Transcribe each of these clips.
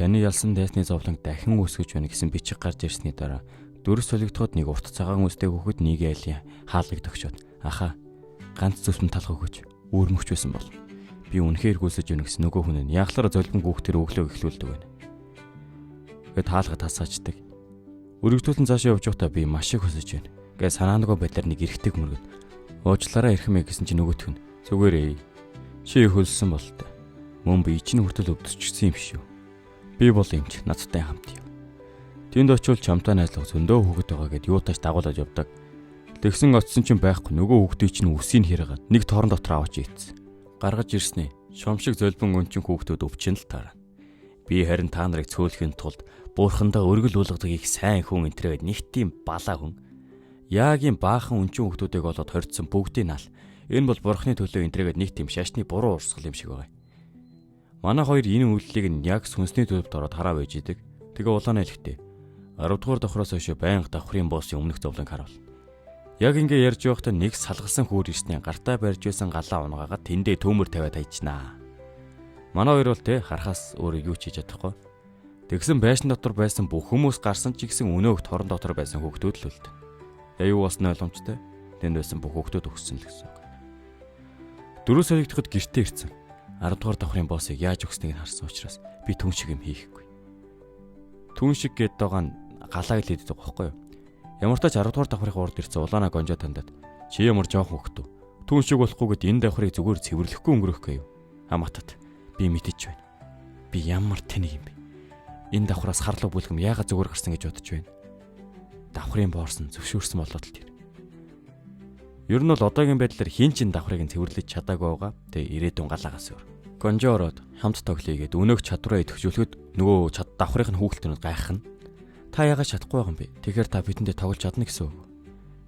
Таны ялсан дайсны зовлон дахин үүсгэж байна гэсэн бичиг гарч ирсний дараа дөрөв солигдоход нэг урт цагаан үстэй хүүхэд нэг айлын хаалгыг төгшөөд ахаа ганц зүсмэн талах өгөж үүрмөгч байсан бол би үнэхээр гүйсэж өгнө гэсэн нөгөө хүн нь яглаар золбон хүүхдэр өглөө эхлүүлдэг байна. Гэт хаалга тасаачдаг. Өргөжлүүлэн цаашаа явж байхдаа би маш их хөсөж байна. Гэ санаангүй байдлаар нэг эргэдэг мөргөд уучлаарай ирхмээ гэсэн чинь нөгөөх нь зүгээрээ чи хөлсөн болтой. Мөн би чинь хүртэл өвдөсчихсэн юм шүү. Би бол эмч надтай хамт яв. Тэнд очивол чамтай найзлах зөндөө хүүхэд байгаа гэд юутааш дагуулж явдаг. Тэгсэн очсон чинь байхгүй нөгөө хүүхдийг чинь үсийг хэрэгэд нэг торон дотор аваач ийцсэн. Гаргаж ирснээ шомшиг зөлбөн өнчин хүүхдүүд өвчин л таарна. Би харин та нарыг цөөлөхийн тулд буурхандаа өргөл уулгадаг их сайн хүн энтрэгэд нэг тийм балаа хүн. Яг юм баахан өнчин хүүхдүүдийг олоод хорьцсон бүгдийг наал. Энэ бол бурхны төлөө энтрэгэд нэг тийм шашны буруу урсгал юм шиг байгаа. Манай хоёр энэ үйлдэлийг нь яг сүнсний төлөвт ороод хараа байж идэг. Тэгээ улаанаа хэлэхдээ 10 дугаар давхраас хойш байнга давхрын боссын өмнөх зовлон харуул. Яг ингээ ярьж байхдаа нэг салгалсан хүүр ирснээ гартаа барьж байсан галаа унгаагаад тэндээ төмөр тавиад хайчнаа. Манай хоёр бол харахаас өөр юу ч хийж чадахгүй. Тэгсэн байшин дотор байсан бүх хүмүүс гарсан ч гэсэн өнөөх торон дотор байсан хүүхдүүд л үлдэн. Тэгээ юу болсон ойлгомжтой. Тэнд байсан бүх хүүхдүүд өгсөн л гэсэн. Дөрөв солигдоход гэртээ ирсэн. 10 дугаар давхрын боссыг яаж өгснгийг харсан учраас би түн шиг юм хийхгүй. Түн шиг гээд байгаа нь галаа гэлээд байгаа байхгүй юу? Ямар ч тач 10 дугаар давхрын урд ирсэн улаанаа гонжоо тандаад чи ямар жоохон хөхтөө. Түн шиг болохгүй гэд энэ давхрыг зүгээр цэвэрлэхгүй өнгөрөхгүй юу? Хамаатат би мэдэж байна. Би ямар тэнэг юм бэ? Энэ давхраас харлуу бүлгэм яагаад зүгээр гарсан гэж бодож байна. Давхрын боорсон зөвшөөрсөн болоод л тэр. Ер нь бол одоогийн байдлаар хин чин давхрыг нь цэвэрлэж чадаагүй байгаа. Тэгээ ирээдүйн галаагаас өөр. Гонжоо ороод хамт тоглоёгээд өнөөх чадвараа идэвхжүүлэхэд нөгөө давхрын хүүхэлтэнүүд гайхах нь та яагаад чадахгүй байгаа юм бэ? Тэгэхээр та бидэндээ тоглож чадна гэсэн үг.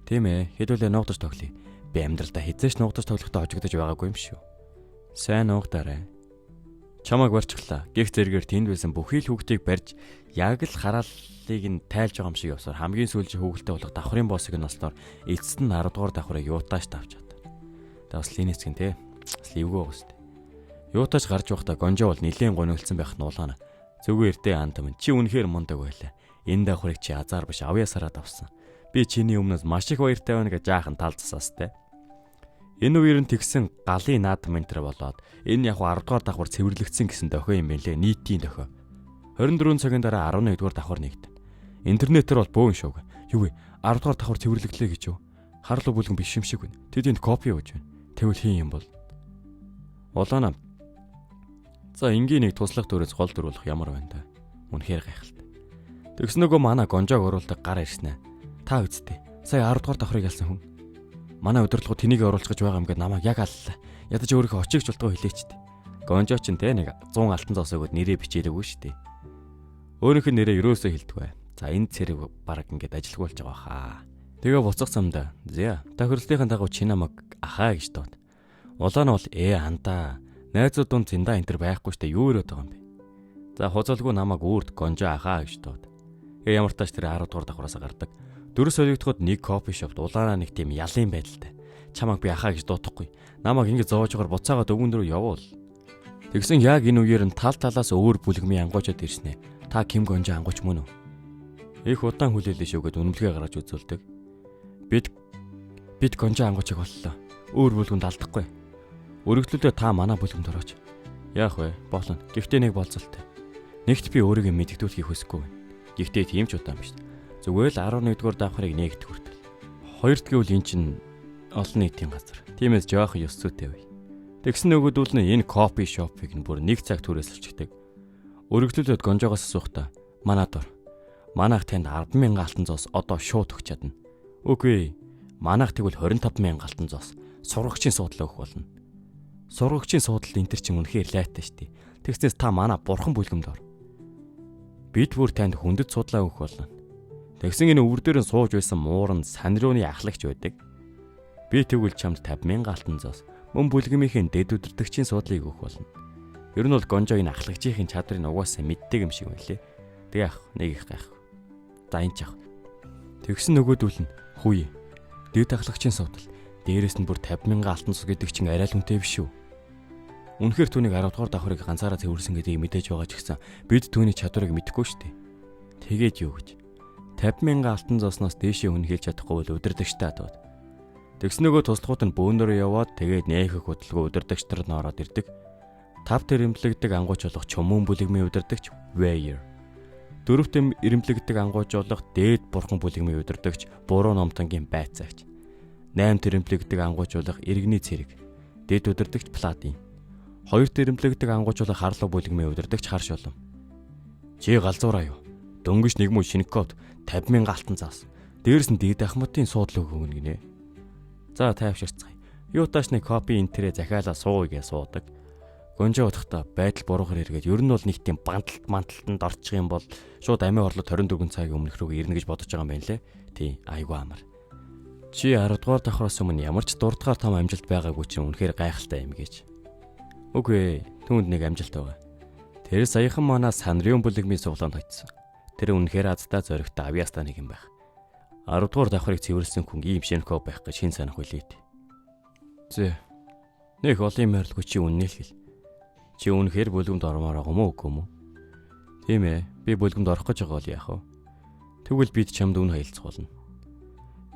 Тийм ээ, хэдүүлээ нуугдаж тоглоё. Би амьдралдаа хизээш нуугдаж тоглохдоо хожигдож байгаагүй юм шүү. Сайн нуугдаарай. Чамайг барьчихлаа. Гэх зэрэгээр тэнд байсан бүхий л хүүхдийг барьж яг л харааллыг нь тайлж байгаа юм шиг явсаар хамгийн сүүлчийн хүүхэлтэй болох давхрын боссыг нь олсноор эцэст нь 10 дугаар давхрыг юутааш тавьж чадав. Та бас линэцгэн те. Бас ливгөө гоостэй. Юутааш гарч явахдаа гонжоо бол нилээн гонёлцсон байх нь улаана. Зүгээр дээ антам чи үнэхээр мундаг байлаа. Энэ давхрыг чи азар биш авьяасараад авсан. Би чиний өмнөөс маш их баяртай байна гэж жаахан талцсаас те. Энэ үеэр нь тэгсэн галын наадам ментэр болоод энэ яг 10 дугаар давхар цэвэрлэгдсэн гэсэн дохио юм байлээ. Нийтийн дохио. 24 цагийн дараа 11 дугаар давхар нэгдэн. Интернетээр бол бөөн шүүг. Юу вэ? 10 дугаар давхар цэвэрлэглээ гэж юу? Харлуу бүлгэн биш юм шиг байна. Тэдэнд копи өгч байна. Тэгвэл хин юм бол. Улаана. За энгийн нэг туслах дөрөөс гол дөрүүлэх ямар байна та? Үнэхээр гайхалтай. Тэгс нөгөө манай гонжоог оруулдаг гар ирснэ. Та үсттэй. Сая 10 дугаар давхрыг ялсан хүн. Манай удирдлагууд тэнийг оруулах гэж байгаа юм гээд намайг яг аллаа. Ядаж өөрийнхөө очигч болтгоо хэлээчтэй. Гонжоо ч те нэг 100 алтан зоос өгөөд нэрээ бичээлээгүй шүү дээ. Өөрийнх нь нэрээ юусоо хэлдэг бай. За энэ цэрэг баг ингээд ажилгүй болж байгаа хаа. Тэгээ буцах замдаа. Зя тохирлтын дагуу чи намайг ахаа гэж дууд. Улаан бол андаа. Найзууд дунд зиндаа энтер байхгүй штэ юу өрөөд байгаа юм бэ? За хуцалгүй намайг үрд гонжоо ахаа гэж дууд. Ямар тач тэр 10 дугаар давхраас гардаг. Дөрөв солигдоход нэг кофе шопт улаанаа нэг тийм ялын байдалтай. Чамайг би ахаа гэж дуутахгүй. Намайг ингэ зоожгоор буцаагаад өвгөн рүү явуул. Тэгсэн яг энэ үеэр нь тал талаас өөр бүлгмийн ангуучууд ирснэ. Та Ким гонжоо ангууч мөн үү? Их удаан хүлээлээ шүүгээд үнэмлэгээ гаргаж үзүүлдэг. Бид гонжоо ангуучиг боллоо. Өөр бүлгэнд алдахгүй. Өргөдлөлөө та манай бүлгэнд орооч. Яах вэ? Болно. Гэхдээ нэг болцолтой. Нэгт би өөрийгөө мэддэгдүүлэхийг хүсэхгүй байна. Гэхдээ тийм ч удаан биш. Зүгээр л 11 дугаар давхрыг нэгт хүртэл. Хоёрт гэвэл эн чинь олон нийтийн газар. Тиймээс жоох ёс зүйтэй бай. Тэгсэн нөгөөдөл нь энэ кофе шопыг нь бүр нэг цаг түрээсэлчдэг. Өргөдлөлөд гонжоогоос асуухтаа манад ор. Манайх танд 10,000 алтан зоос одоо шууд өгч чадна. Үгүй. Манайх тэгвэл 25,000 алтан зоос сургагчийн суудлаа өгөх болно. Сургагчийн суудалд энэ төр чинь үнэхээр лайтай штий. Тэгснээс та манай бурхан бүлгэмд ор. Бид бүр танд хүндэт судлаа өгөх болно. Тэгсэн энэ өвөр дээр нь сууж байсан мууран санирууны ахлагч байдаг. Би тэгвэл чамд 50,000 алтан зоос мөн бүлгэмийнхээ дэд үдирдэгчийн суудлыг өгөх болно. Ер нь бол гонжоо энэ ахлагчийн чадрыг угаасаа мэддэг юм шиг байлээ. Тэгээ ах нэг их гайх. За энэ ч ах. Тэгсэн нөгөөдөл нь хүй. Дэд ахлагчийн суудал. Дээрээс нь бүр 50,000 алтан цус гэдэг чинь арай л үнэтэй биш үү? Үнэхээр түүнийг 10 дугаар давхрыг ганцаараа цэвэрсэн гэдгийг мэдээж байгаа ч гэсэн бид түүний чадварыг мэдэхгүй шүү дээ. Тэгээд юу гэж? 50,000 алтан зоосноос дээшээ үнэхэлж чадахгүй бол удирдагчтай дууд. Тэгснөөгөө туслахууд нь бөөнөрөө яваад тэгээд нээхэх хөдөлгөөн удирдагчтар нь ороод ирдэг. Тавт ирэмблэгдэг ангууч болох чумуун бүлэгмийн удирдагч Weir. Дөрөвт ирэмблэгдэг ангууч болох дээд бурхан бүлэгмийн удирдагч буруу номтонгийн байцаагч. 8-т ирэмблэгдэг ангууч болох иргэний цэрэг дээд удирдагч Platin. 2-т ирэмблэгдэг ангууч болох харлуу бүлэгмийн удирдагч Харш улам. Чи галзуураа юу? Дөнгөж нэг муу шинэ код 50,000 алтан заас. Дээрс нь дээд ахмадын суудлыг өгнө гинэ. За тайвширцгаая. Юу тааш нэг копи интерээ захиалаа сууя гэж суудаг. Гонжоо удахта байдал буруухаар эргээд ер нь бол нэг тийм манталтанд орчих юм бол шууд амиа орлоо 24 цагийн өмнөх рүү ирнэ гэж бодож байгаа юм байна лээ. Тий, айгүй амар. Чи 10 дугаар давхраас өмнө ямар ч дурдгаар том амжилт байгаагүй чинь үнэхээр гайхалтай юм гэж. Үгүй ээ, түүнд нэг амжилт байгаа. Тэр саяхан манай Санрион бүлэгмийн суглаанд очсон. Тэр үнэхээр азтай зоригтой авьяастай нэг юм байх. 10 дугаар давхрыг цэвэрлсэн хүн ийм шинэко байх гэж хин санах үлээ. Зэ. Нэг олон морилгүй чи үнэн л хэл. Чи үнэхээр бүлгэмд ормоор байгаа мó үгүй мó? Тийм ээ, би бүлгэмд орох гэж байгаа бол яах вэ? Тэгвэл бид чамд үн хаялцах болно.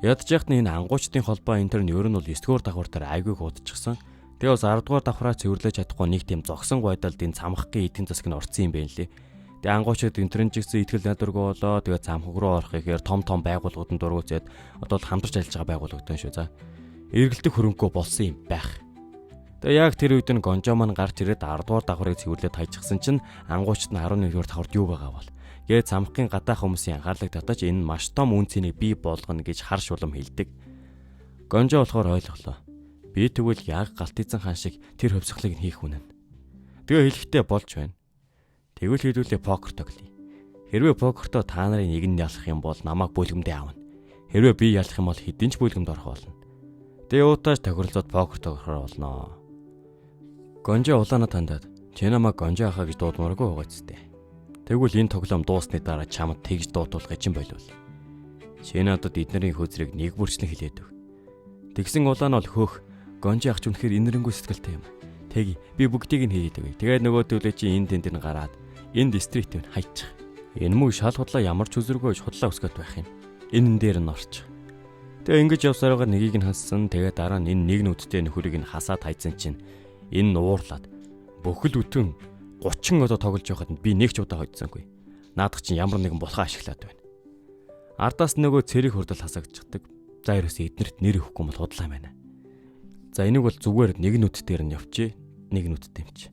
Ядж яхад энэ ангуучдын холбоо энэ төр нь ер нь бол 9 дугаар давхраар айгүй хуудчихсан. Тэгээ бас 10 дугаар давхраа цэвэрлэж чадахгүй нэг тийм зогсон гойдалдын цамхгийн эдийн засаг нь орцсон юм байна лээ. Тэгээ ангуучид интернет жигсэн итгэл найдваргүй болоо тэгээ цамхаг руу орох ихээр том байгууллагууд нь дургуцээд одоо л хамтарч ажиллаж байгаа байгууллагууд шүү за. Эргэлтэх хөрөнгөө болсон юм байх. Тэгээ яг тэр үед нь гонжоо маань гарч ирээд 10 дугаар давхрыг цэвэрлээд хайчихсан чинь ангуучид нь 11 дугаар давхрт юу байгаа бол. Гээ цамхгийн гадаах хүмүүсийн анхаарлыг татаж энэ маш том үн цэнийг бий болгоно гэж Харш улам хэлдэг. Гонжоо болохоор ойлголоо. Би тэгвэл яг Галтизан хаан шиг тэр хөвсгөлийг нь хийх үнэн. Тэгээ хэлэхдээ болж байна. Тэгвэл хэдүүлээ покер тоглоё. Хэрвээ покертоо та нарын нэг нь ялах юм бол намайг бүлгэмдээ аавна. Хэрвээ би ялах юм бол хэдийн ч бүлгэмд орох болно. Тэгээ уутааж тохиролцоод покер тоглохоор болно. Гонжоо улаана тандаад чи намайг гонжоо ахаа гэж дуудмааргүй байгаа ч гэстэй. Тэгвэл энэ тоглоом дуусны дараа чамд тэгж дуудуулах гэж юм болов. Чи надад эднэрийн хөөцрийг нэг бүрчлэн хэлээд өг. Тэгсэн улаан бол хөөх гонжоо ах ч үнэхээр инэрэнгүй сэтгэлтэй юм. Тэги би бүгдийг нь хийгээд өгье. Тэгээд нөгөө төлөө чи энэ тэнд нь гараад энэ дистриктэв нь хайчих. Энэ мөг шал худлаа ямар ч үзэргүйж худлаа өсгöd байх юм. Энэ дээр нь орчих. Тэгээ ингэж явсараагаар нэгийг нь хассан. Тэгээ дараа нь энэ нэг нүдтэй нөхөрийг нь хасаад хайцсан чинь энэ уурлаад бүхэл бүтэн 30 одоо тоглож байхад би нэг ч удаа хоцсонгүй. Наадах чинь ямар нэгэн булхаа ашиглаад байна. Ардаас нөгөө цэрэг хурдал хасагдчихдаг. За ерөөсөө эднэрт нэр өгөхгүй бол худлаа юм байна. За энийг бол зүгээр нэг нүд дээр нь явчих. Нэг нүдтэй юм чи.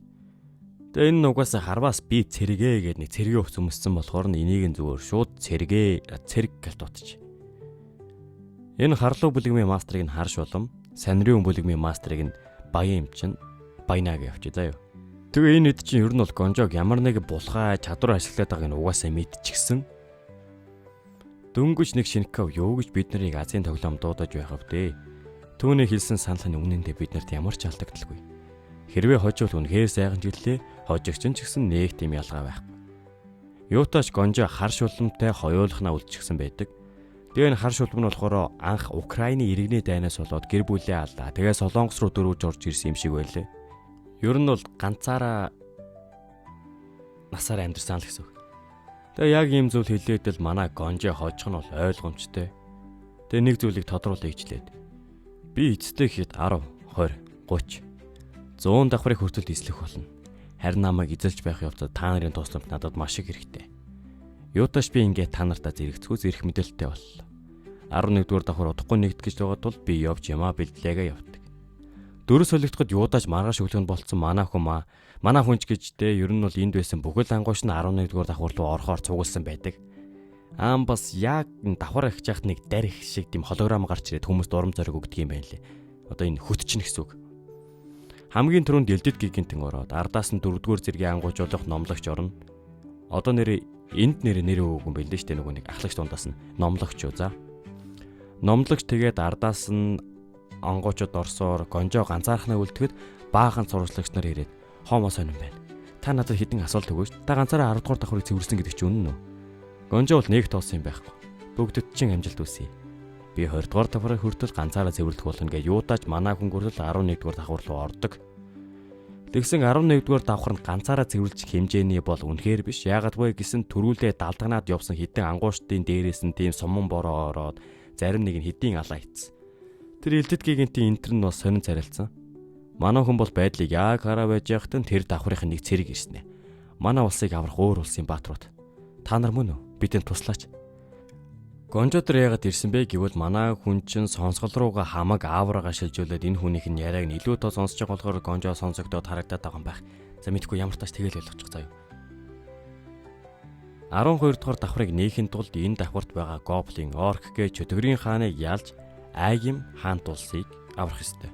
Тэгээ энэ нугасаа харваас би цэрэгэ гэдэг нэг цэрэгээ өвс өмссөн болохоор энийг нь зүгээр шууд цэрэг гэж дутчих. Энэ харлуу бүлэгмийн мастрыг нь Харш улам, Санрион бүлэгмийн мастрыг нь Баян юм чин Баянаг явчих заа юу. Тэгээ энэ хэд чинь ер нь бол гонжог ямар нэг булхаа чадвар ашиглаад байгааг нь угаасаа мэдчихсэн. Дөнгөж нэг шинэкав юу гэж бид нарыг Азийн тоглоом дуудаж байхав дээ. Түүний хэлсэн санал нь үнэндээ бид нарт ямар ч алдагдaltaгүй. Хэрвээ хожвол үнэхээр сайхан жилээ, хожигч нь ч гэсэн нэг тийм ялгаа байхгүй. Юутааш гонжоо Харш уламтай хоёулахнаа үлдчихсэн байдаг. Тэгээ энэ Харш улам нь болохоор анх Украины иргэний дайнаас болоод гэр бүлээ алдаа. Тэгээ Солонгос руу дөрвөж орж ирсэн юм шиг байлээ. Ер нь бол ганцаараа насаар амьдсан л гэсэн үг. Тэгээ яг ийм зүйл хэлээд л манай гонжоо хожих нь бол ойлгомжтой. Тэгээ нэг зүйлийг тодруулъя гэжлээд. Би эцтэй хэд 10, 20, 30 100 давхрыг хүртэл эслэх болно. Харин намайг эзэлж байх явцад та нарын тусламж надад маш их хэрэгтэй. Юутааш би ингээд та нартаа зэрэгцгүй зэрэг мэдээлэлтэй боллоо. 11 дугаар давхар удахгүй нэгтгэж байгаа тул би явж ямаа бэлдлээгээ явдаг. Дөрөв солигдоход юудаж маргааш өглөөнд болцсон манай хүнч гэжтэй ер нь бол энд байсан бүхэл ангууч нь 11 дугаар давхар руу орохоор цугулсан байдаг. Бас яг давхар их жахт нэг дарь их шиг тийм холограм гарч ирээд хүмүүст урам зориг өгдөг юм байна лээ. Одоо энэ хөтчин гэсэн үг. Хамгийн түрүүнд элдэд гигантэн ороод ардаас нь 4-р зэргийн ангууч болох номлогч орно. Одоо энд нэрээ өгөн байлээ шүү дээ, нөгөө нэг ахлагч дундаас нь номлогч юу за. Номлогч тэгээд ардаас нь ангуучууд орсоор гонжоо ганцаархнаа үлдэхэд баахан сурвалжлагч нар ирээд хоомоо сонирн байна. Та надад хэдэн асуулт өгөөч. Та ганцаараа 10 дугаар давхрыг цэвэрсэн гэдэг чинь үнэн үү? Гонжоо бол нэг тоосон юм байхгүй. Бүгдэд чинь амжилт үсэе. Би 20 дугаар давхрыг хүртэл ганцаараа цэвэрлэх болно гэж юудааж манай хүн гүрэл 11 дугаар давхар руу ордог. Тэгсэн 11-р давхар нь ганцаараа цэвэрлжих хэмжээний бол үнэхээр биш. Яагаад вэ гэсэн төрүүлээ далдагнаад явсан хідэн ангуучдын дээрээс нь тийм суман бороо ороод зарим нэг нь хэдийн алаа ийцсэн. Тэр элдэд гигантийн энтер нь бас сонин царилсан. Манай хүн бол байдлыг яг хараа байж яхад нь тэр давхрын нэг цэрэг ирснэ. Манай улсыг аврах өөр улсын бааtruуд. Та нар мөн үү? Бидэнд туслаач. Гонжо тэр яагаад ирсэн бэ гэвэл манай хүн чинь сонсгол руугаа хамаг аавраагаа шилжүүлээд энэ хүнийх нь яриаг нь илүү тоо сонсож байгаа болохоор гонжо сонсогдоод харагдаад байгаа юм байх. За мэдгүй ямар тач тэгэл ойлгочих заяа. 12 дугаар давхрыг нээхийн тулд энэ давхарт байгаа гоблин, орк гэж чөтгөрийн хааныг ялж Айгим хаант улсыг аврах ёстой.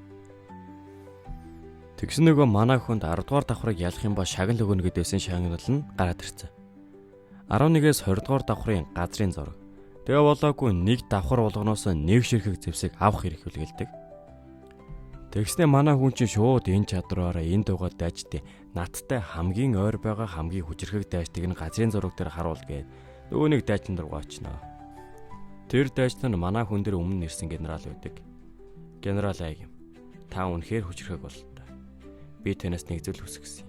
Тэгсэн нөгөө манай хүнд 10 дугаар давхрыг ялах юм ба шагнал өгнө гэдээсэн шагнал нь гараад ирсэн. 11-ээс 20 дугаар давхрын газрын зураг. Тэгээ болоогүй нэг давхар болгоноос нэг ширхэг зэвсэг авах хэрэг үлгэлдэг. Тэгснэ манай хүн чинь шууд энэ чадвараараа энэ дугаал дайжтээ надтай хамгийн ойр байгаа хамгийн хүчрхэг дайжтыг нь газрын зураг дээр харуул гээд нөгөө нэг дайжтан руу очноо. Тэр дайжтан манай хүн дээр өмнө нэрсэн генерал байдаг. Генерал Айгим. Та үнэхээр хүчрхэг болтой. Би танаас нэг зүйл хүсгэсэн.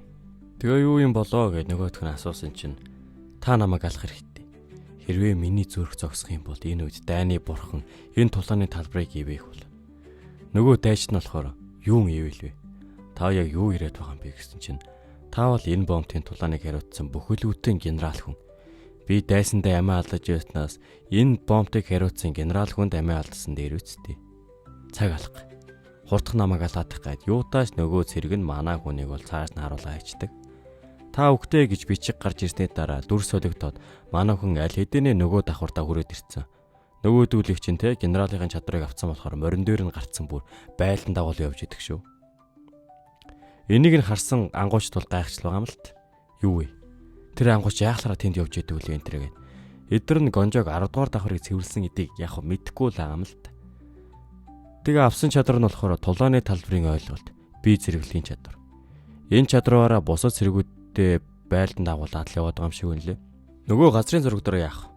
Тэгээ юу юм болоо гэд нөгөөх нь асуусан чинь та намайг алах хэрэгтэй. Хэрвээ миний зүрх зогсох юм бол энэ үед дайны бурхан энэ тулааны талбарыг ивэх бол. Нөгөө дайч нь болохоор юун ивэл вэ? Та яг юу ирээд байгаа юм бэ гэсэн чинь та бол энэ бомбын тулааныг хариуцсан бүхэлдээ генерал хүн. Би дайсандаа амиа алдаж байснаас энэ бомбыг хариуцсан генерал хүнд амиа алдсан дээр үсттэй. Цаг алга. Хурдах намайг алаадах гээд юутааш нөгөө цэрэг нь манай хүнийг бол цааш нь харуулаа хайчдаг. Та үгтэй гэж бичиг гарч ирсний дараа дүр солигдоод манай хүн аль хэдийнэ нөгөө давхартаа хүрээд ирсэн. Нөгөөдүүлэг чинь те генералын чадрыг авцсан болохоор морин дээр нь гарцсан бүр байлдан дагуул явж идэг шүү. Энийг нь харсан ангуучд бол гайхчл байгаа юм л т. Юу вэ? Тэр ангууч яахлаараа тэнд явж идэг үл энэ тэргээд. Эдгээр нь гонжог 10 дугаар давхрыг цэвэрлсэн гэдгийг яг мэдэхгүй л байгаа юм л т. Тэгээ авсан чадвар нь болохоор тулааны талбарын ойлголт, бие зэрэглэлийн чадвар. Энэ чадвараараа бусад цэргүүд байлдан дагуулаад л яваад байгаа юм шиг үнэлээ. Нөгөө газрын зураг дээр яах?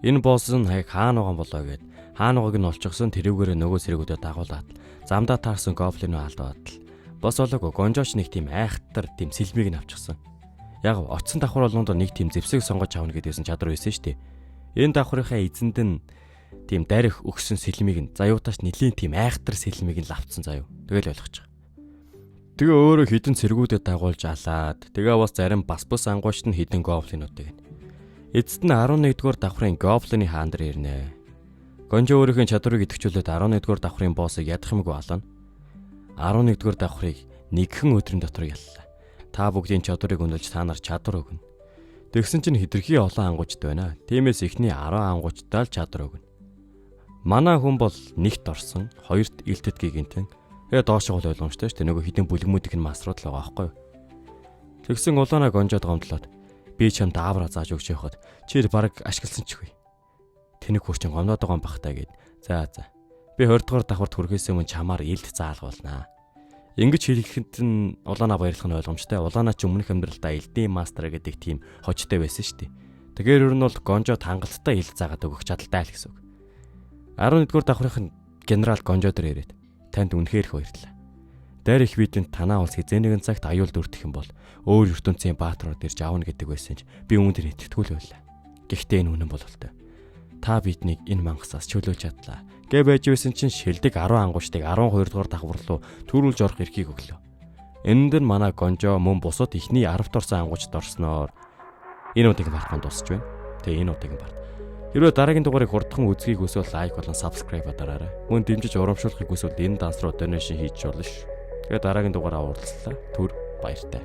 Энэ босс нь хаяг хаана байгаа болоо гэд хаана байгааг нь олчихсон тэрүүгээр нөгөө цэргүүдэд дагуулаад замдаа таарсан гоблин алдаад л бос олоогүй гонжооч нэг тийм айхтар тийм сэлмийг нь авчихсан. Яг очсон давхар болгонд нэг тийм зэвсэг сонгож авна гэдээсэн чадвар байсан шүү дээ. Энэ давхрынхаа эзэнд нь тийм дарих өгсөн сэлмийг нь заюутаач нэлийн тийм айхтар сэлмийг нь лавцсан заяа. Тэгэл ойлгочих. Тэгээ өөрөө хідэн цэргүүдэд дагуулж алаад тэгээ бас зарим бас ангуучт нь хідэн гоблинуудыг. Эцэст нь 11-р давхрын гоблины хаан дээр ирнэ. Гонжо өөрийнхөө чадварыг идэвхжүүлээд 11-р давхрын боссыг ядах юмгүй алана. 11-р давхрыг нэгхэн өдрийн дотор яллаа. Та бүгдийн чадварыг үнэлж та нар чадвар өгнө. Тэгсэн чинь хитрхи олон ангуучд байна. Тиймээс эхний 10 ангуучдаа л чадвар өгнө. Манай хүн бол нэгт орсон, хоёрт илтэд гигинтэн. Тэгээ доош гол ойлгомжтой шүү дээ. Нөгөө хідэн бүлгмүүдийнх нь масрууд л байгаа байхгүй юу? Тэгсэн улаанаа гонжоод гомдлоод би чамд аавра зааж өгч явахад чи баг ашигласан ч үгүй. Тэнэг хурчин гомдоод байгаа юм бах таа гэд. За. Би 20 дугаар давхарт хүрэхээс өмнө чамаар илт заалгуулнаа. Ингэж хэлэхэд нь улаанаа баярлах нь ойлгомжтой. Улаанаа ч өмнөх амьдралдаа элдийн мастер гэдэг тийм хожтой байсан шүү дээ. Тэгэхээр ер нь бол гонжоод хангалттай илт заагаад өгөх чадaltaй л гэсэн үг. 11-р давхрын генерал гонжоо дээр ирээд танд үнэхээр их баярлалаа. Дайр их бидэнд танаа улс хизээнийгэн цагт аюул дүрдэх юм бол өөр ертөнцийн бааtruуд ирж аавна гэдэг байсан ч би үүн дээр итгэдэггүй л байлаа. Гэхдээ энэ үнэн бололтой. Та биднийг энэ мангасаас чөлөөж чадлаа. Гэ байж байсан чинь шилдэг 10 ангуучтыг 12 дугаар давхар руу төрүүлж орох эрхийг өглөө. Энэнд нь манай гонжоо мөн бусад ихний 10-т орсон ангуучд орсноор энэ удаагийн партанд дуусч байна. Тэгээ энэ удаагийн парт. Хэрвээ дараагийн дугаарыг хурдхан үзхийг хүсвэл лайк болон subscribe дараарай. Мөн дэмжиж урамшуулахыг хүсвэл энэ данс руу donation хийж болно ш. Тэгээ дараагийн дугаараа уулзлаа. Түр баяртай.